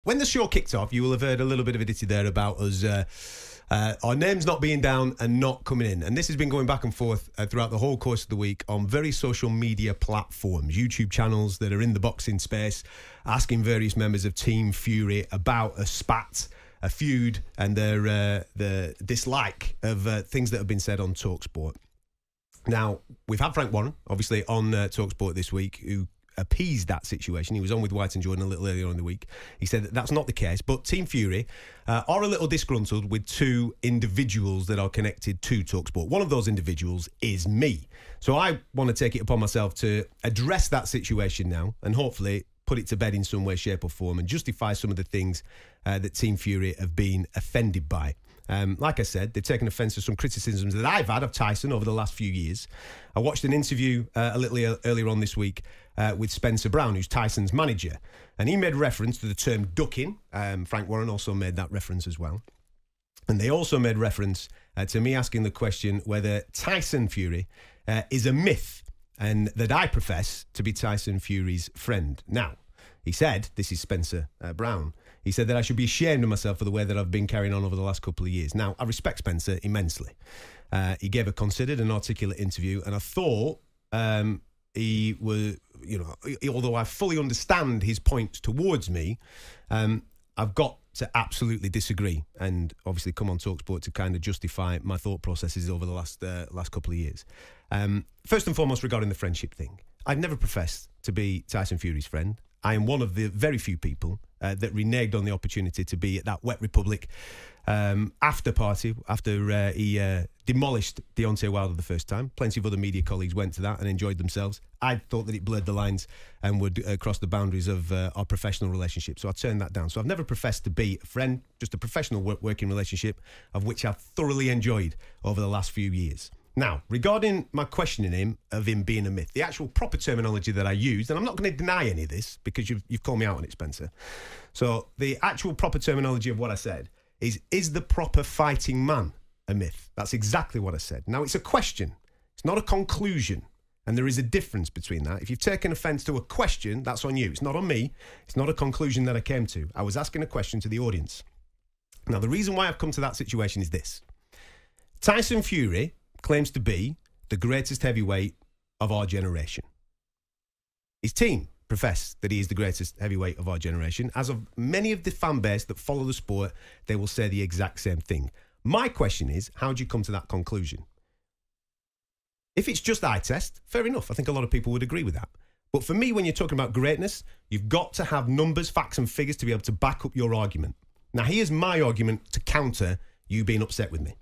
When the show kicked off, you will have heard a little bit of a ditty there about us, our names not being down and not coming in. And this has been going back and forth throughout the whole course of the week on various social media platforms, YouTube channels that are in the boxing space, asking various members of Team Fury about a spat, a feud, and their dislike of things that have been said on talkSPORT. Now, we've had Frank Warren, obviously, on talkSPORT this week, who appeased that situation. He was on with White and Jordan a little earlier on in the week. He said that that's not the case, but Team Fury are a little disgruntled with two individuals that are connected to talkSPORT. One of those individuals is me. So I want to take it upon myself to address that situation now and hopefully put it to bed in some way, shape or form and justify some of the things that Team Fury have been offended by. Like I said, they've taken offence to some criticisms that I've had of Tyson over the last few years. I watched an interview a little earlier on this week with Spencer Brown, who's Tyson's manager, and he made reference to the term ducking. Frank Warren also made that reference as well. And they also made reference to me asking the question whether Tyson Fury is a myth and that I profess to be Tyson Fury's friend. Now, he said, this is Spencer Brown, he said that I should be ashamed of myself for the way that I've been carrying on over the last couple of years. Now, I respect Spencer immensely. He gave a considered and articulate interview, and I thought he was, although I fully understand his points towards me, I've got to absolutely disagree and obviously come on talkSPORT to kind of justify my thought processes over the last couple of years. First and foremost, regarding the friendship thing, I've never professed to be Tyson Fury's friend. I am one of the very few people that reneged on the opportunity to be at that Wet Republic after party after he demolished Deontay Wilder the first time. Plenty of other media colleagues went to that and enjoyed themselves. I thought that it blurred the lines and would cross the boundaries of our professional relationship, so I turned that down. So I've never professed to be a friend, just a professional working relationship, of which I've thoroughly enjoyed over the last few years. Now, regarding my questioning him of him being a myth, the actual proper terminology that I used, and I'm not going to deny any of this because you've called me out on it, Spencer. So the actual proper terminology of what I said is the proper fighting man a myth? That's exactly what I said. Now, it's a question. It's not a conclusion. And there is a difference between that. If you've taken offence to a question, that's on you. It's not on me. It's not a conclusion that I came to. I was asking a question to the audience. Now, the reason why I've come to that situation is this. Tyson Fury claims to be the greatest heavyweight of our generation. His team profess that he is the greatest heavyweight of our generation. As of many of the fan base that follow the sport, they will say the exact same thing. My question is, how do you come to that conclusion? If it's just eye test, fair enough. I think a lot of people would agree with that. But for me, when you're talking about greatness, you've got to have numbers, facts and figures to be able to back up your argument. Now, here's my argument to counter you being upset with me.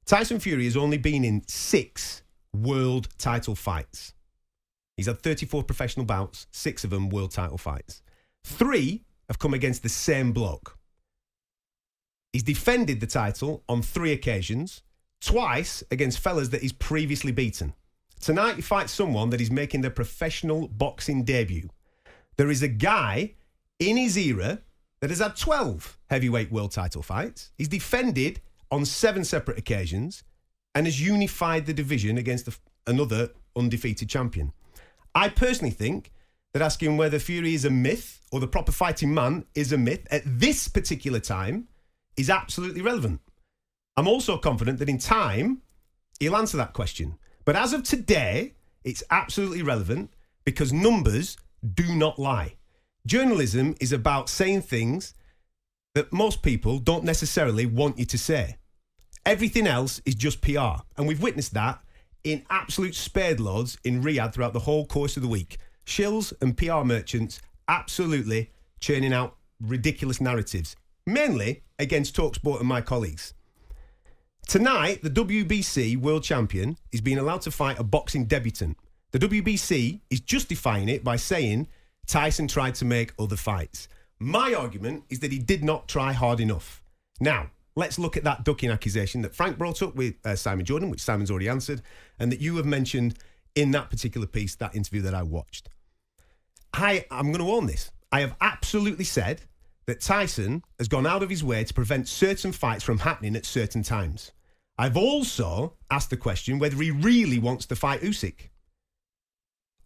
Tyson Fury has only been in 6 world title fights. He's had 34 professional bouts, 6 of them world title fights. 3 have come against the same bloke. He's defended the title on 3 occasions, twice against fellas that he's previously beaten. Tonight he fights someone that is making their professional boxing debut. There is a guy in his era that has had 12 heavyweight world title fights. He's defended on 7 separate occasions and has unified the division against another undefeated champion. I personally think that asking whether Fury is a myth or the proper fighting man is a myth at this particular time is absolutely relevant. I'm also confident that in time, he'll answer that question. But as of today, it's absolutely relevant because numbers do not lie. Journalism is about saying things that most people don't necessarily want you to say. Everything else is just PR. And we've witnessed that in absolute spade loads in Riyadh throughout the whole course of the week. Shills and PR merchants absolutely churning out ridiculous narratives, mainly against talkSPORT and my colleagues. Tonight, the WBC world champion is being allowed to fight a boxing debutant. The WBC is justifying it by saying Tyson tried to make other fights. My argument is that he did not try hard enough. Now, let's look at that ducking accusation that Frank brought up with Simon Jordan, which Simon's already answered, and that you have mentioned in that particular piece, that interview that I watched. I'm going to own this. I have absolutely said that Tyson has gone out of his way to prevent certain fights from happening at certain times. I've also asked the question whether he really wants to fight Usyk.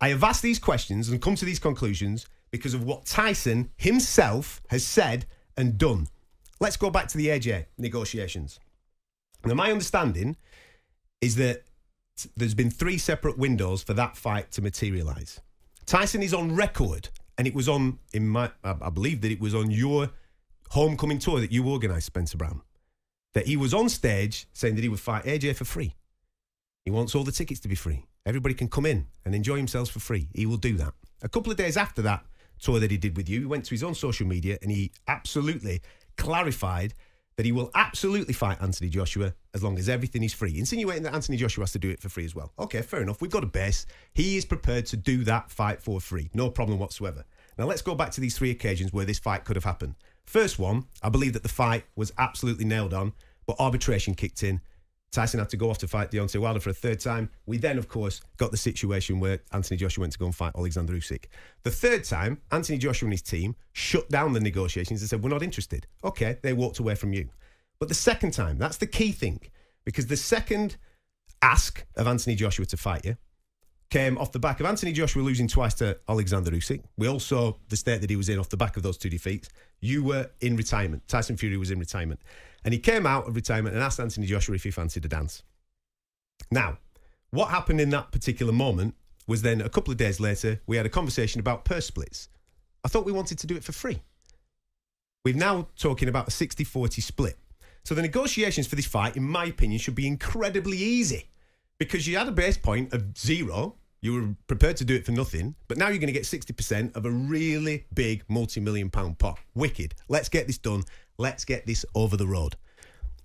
I have asked these questions and come to these conclusions because of what Tyson himself has said and done. Let's go back to the AJ negotiations. Now, my understanding is that there's been 3 separate windows for that fight to materialise. Tyson is on record, and it was on, I believe that it was on your homecoming tour that you organised, Spencer Brown, that he was on stage saying that he would fight AJ for free. He wants all the tickets to be free. Everybody can come in and enjoy themselves for free. He will do that. A couple of days after that tour that he did with you, he went to his own social media and he absolutely clarified that he will absolutely fight Anthony Joshua as long as everything is free, insinuating that Anthony Joshua has to do it for free as well. Okay, fair enough. We've got a base. He is prepared to do that fight for free. No problem whatsoever. Now, let's go back to these 3 occasions where this fight could have happened. First one, I believe that the fight was absolutely nailed on, but arbitration kicked in. Tyson had to go off to fight Deontay Wilder for a 3rd time. We then, of course, got the situation where Anthony Joshua went to go and fight Alexander Usyk. The 3rd time, Anthony Joshua and his team shut down the negotiations and said, we're not interested. Okay, they walked away from you. But the 2nd time, that's the key thing, because the 2nd ask of Anthony Joshua to fight you came off the back of Anthony Joshua losing twice to Alexander Usyk. We all saw the state that he was in off the back of those 2 defeats. You were in retirement. Tyson Fury was in retirement. And he came out of retirement and asked Anthony Joshua if he fancied a dance. Now, what happened in that particular moment was then a couple of days later, we had a conversation about purse splits. I thought we wanted to do it for free. We're now talking about a 60-40 split. So the negotiations for this fight, in my opinion, should be incredibly easy because you had a base point of 0. You were prepared to do it for nothing, but now you're going to get 60% of a really big multi-million-pound pot. Wicked. Let's get this done. Let's get this over the road.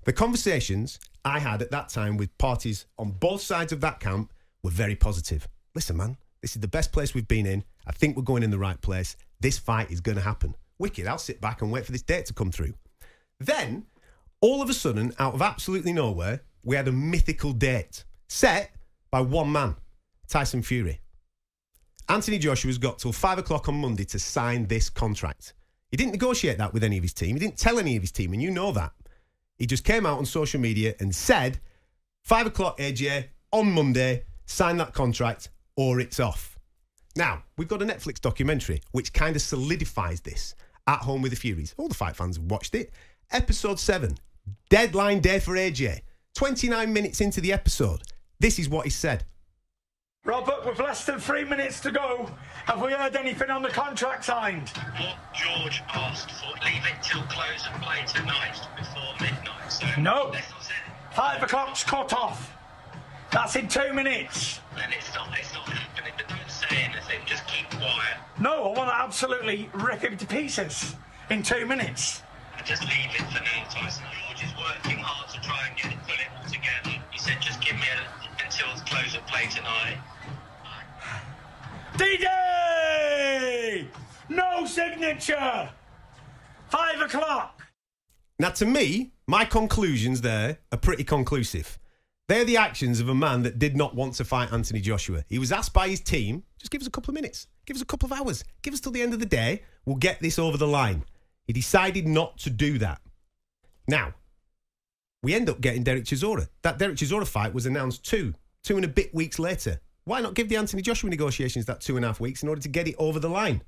The conversations I had at that time with parties on both sides of that camp were very positive. Listen, man, this is the best place we've been in. I think we're going in the right place. This fight is going to happen. Wicked. I'll sit back and wait for this date to come through. Then, all of a sudden, out of absolutely nowhere, we had a mythical date set by one man, Tyson Fury. Anthony Joshua's got till 5 o'clock on Monday to sign this contract. He didn't negotiate that with any of his team. He didn't tell any of his team, and you know that. He just came out on social media and said, 5 o'clock AJ, on Monday, sign that contract or it's off. Now, we've got a Netflix documentary which kind of solidifies this, At Home with the Furies. All the fight fans have watched it. Episode 7, deadline day for AJ. 29 minutes into the episode, this is what he said. Robert, with less than 3 minutes to go, have we heard anything on the contract signed? What George asked for, leave it till close of play tonight before midnight. So no, 5 o'clock's cut off. That's in 2 minutes. Then it's not happening, but don't say anything, just keep quiet. No, I want to absolutely rip him to pieces in 2 minutes. Just leave it for now, Tyson. George is working hard to try and pull it all together. He said just give me until close of play tonight. DJ! No signature! 5 o'clock! Now, to me, my conclusions there are pretty conclusive. They're the actions of a man that did not want to fight Anthony Joshua. He was asked by his team, just give us a couple of minutes, give us a couple of hours, give us till the end of the day, we'll get this over the line. He decided not to do that. Now, we end up getting Derek Chisora. That Derek Chisora fight was announced two and a bit weeks later. Why not give the Anthony Joshua negotiations that 2.5 weeks in order to get it over the line?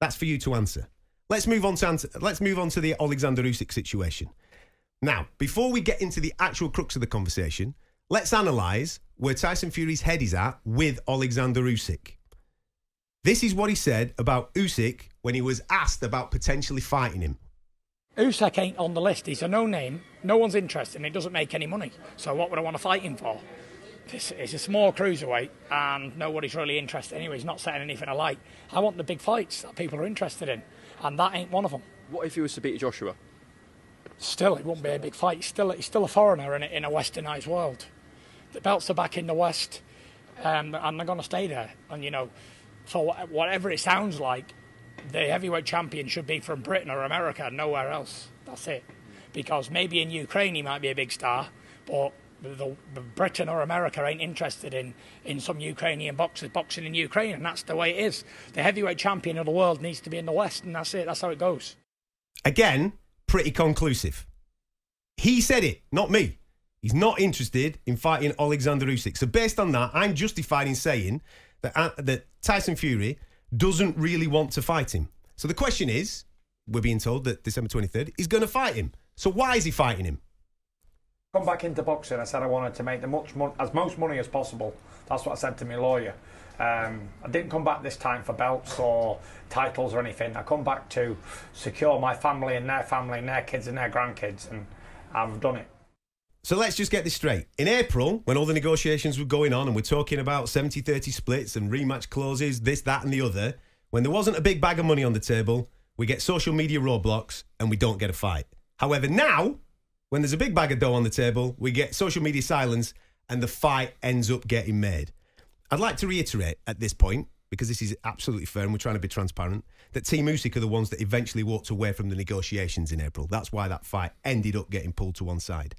That's for you to answer. Let's move on to the Alexander Usyk situation. Now, before we get into the actual crux of the conversation, let's analyse where Tyson Fury's head is at with Alexander Usyk. This is what he said about Usyk when he was asked about potentially fighting him. Usyk ain't on the list. He's a no-name. No one's interested and he doesn't make any money. So what would I want to fight him for? It's a small cruiserweight and nobody's really interested anyway. He's not setting anything alight. I want the big fights that people are interested in, and that ain't one of them. What if he was to beat Joshua? Still, it won't be a big fight. He's still a foreigner in a westernised world. The belts are back in the West, and they're going to stay there. And, you know, for whatever it sounds like, the heavyweight champion should be from Britain or America, nowhere else. That's it. Because maybe in Ukraine he might be a big star, but the Britain or America ain't interested in some Ukrainian boxers boxing in Ukraine, and that's the way it is. The heavyweight champion of the world needs to be in the West, and that's it. That's how it goes. Again, pretty conclusive. He said it, not me. He's not interested in fighting Alexander Usyk. So based on that, I'm justified in saying that Tyson Fury doesn't really want to fight him. So the question is, we're being told that December 23rd, he's going to fight him. So why is he fighting him? Come back into boxing, I said I wanted to make as most money as possible. That's what I said to my lawyer. I didn't come back this time for belts or titles or anything. I come back to secure my family and their kids and their grandkids, and I've done it. So let's just get this straight. In April, when all the negotiations were going on and we're talking about 70-30 splits and rematch clauses, this, that and the other, when there wasn't a big bag of money on the table, we get social media roadblocks and we don't get a fight. However, now, when there's a big bag of dough on the table, we get social media silence and the fight ends up getting made. I'd like to reiterate at this point, because this is absolutely fair and we're trying to be transparent, that Team Usyk are the ones that eventually walked away from the negotiations in April. That's why that fight ended up getting pulled to one side.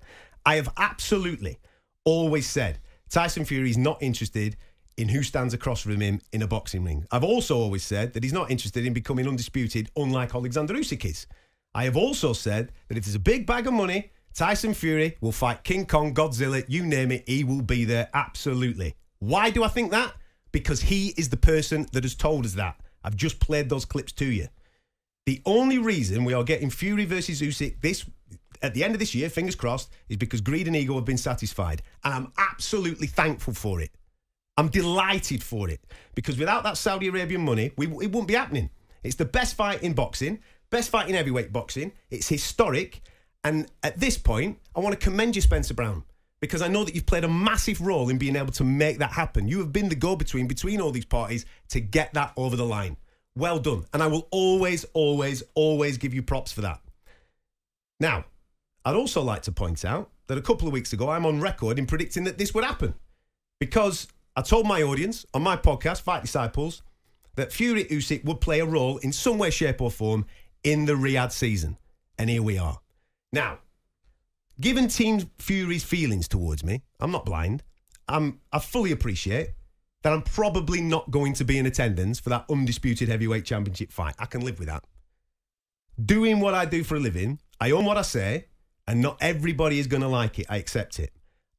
I have absolutely always said Tyson Fury is not interested in who stands across from him in a boxing ring. I've also always said that he's not interested in becoming undisputed, unlike Alexander Usyk is. I have also said that if there's a big bag of money, Tyson Fury will fight King Kong, Godzilla, you name it, he will be there, absolutely. Why do I think that? Because he is the person that has told us that. I've just played those clips to you. The only reason we are getting Fury versus Usyk at the end of this year, fingers crossed, is because greed and ego have been satisfied. And I'm absolutely thankful for it. I'm delighted for it. Because without that Saudi Arabian money, it wouldn't be happening. It's the best fight in boxing, best fight in heavyweight boxing. It's historic. And at this point, I want to commend you, Spencer Brown, because I know that you've played a massive role in being able to make that happen. You have been the go-between between all these parties to get that over the line. Well done. And I will always, always, always give you props for that. Now, I'd also like to point out that a couple of weeks ago, I'm on record in predicting that this would happen. Because I told my audience on my podcast, Fight Disciples, that Fury Usyk would play a role in some way, shape or form in the Riyadh season. And here we are. Now, given Team Fury's feelings towards me, I'm not blind. I fully appreciate that I'm probably not going to be in attendance for that undisputed heavyweight championship fight. I can live with that. Doing what I do for a living, I own what I say, and not everybody is going to like it. I accept it.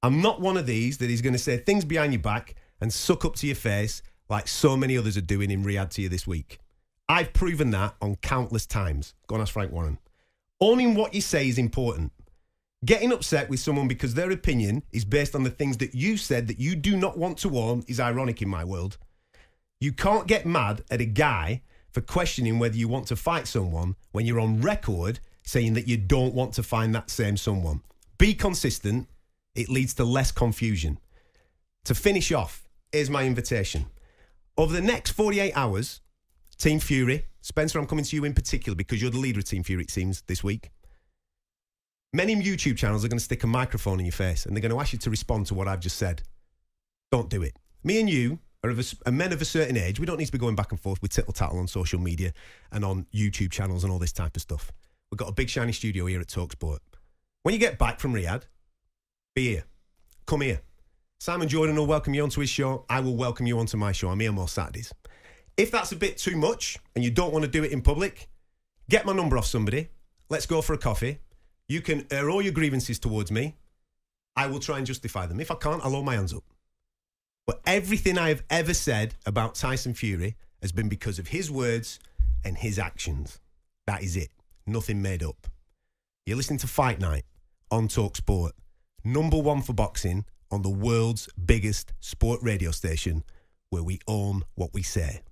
I'm not one of these that is going to say things behind your back and suck up to your face like so many others are doing in Riyadh to you this week. I've proven that on countless times. Go and ask Frank Warren. Owning what you say is important. Getting upset with someone because their opinion is based on the things that you said that you do not want to own is ironic in my world. You can't get mad at a guy for questioning whether you want to fight someone when you're on record saying that you don't want to find that same someone. Be consistent. It leads to less confusion. To finish off, here's my invitation. Over the next 48 hours, Team Fury, Spencer, I'm coming to you in particular because you're the leader of Team Fury, it seems, this week. Many YouTube channels are going to stick a microphone in your face and they're going to ask you to respond to what I've just said. Don't do it. Me and you are men of a certain age. We don't need to be going back and forth with tittle-tattle on social media and on YouTube channels and all this type of stuff. We've got a big shiny studio here at talkSPORT. When you get back from Riyadh, be here. Come here. Simon Jordan will welcome you onto his show. I will welcome you onto my show. I'm here most Saturdays. If that's a bit too much and you don't want to do it in public, get my number off somebody. Let's go for a coffee. You can air all your grievances towards me. I will try and justify them. If I can't, I'll hold my hands up. But everything I have ever said about Tyson Fury has been because of his words and his actions. That is it. Nothing made up. You're listening to Fight Night on talkSPORT. #1 for boxing on the world's biggest sport radio station where we own what we say.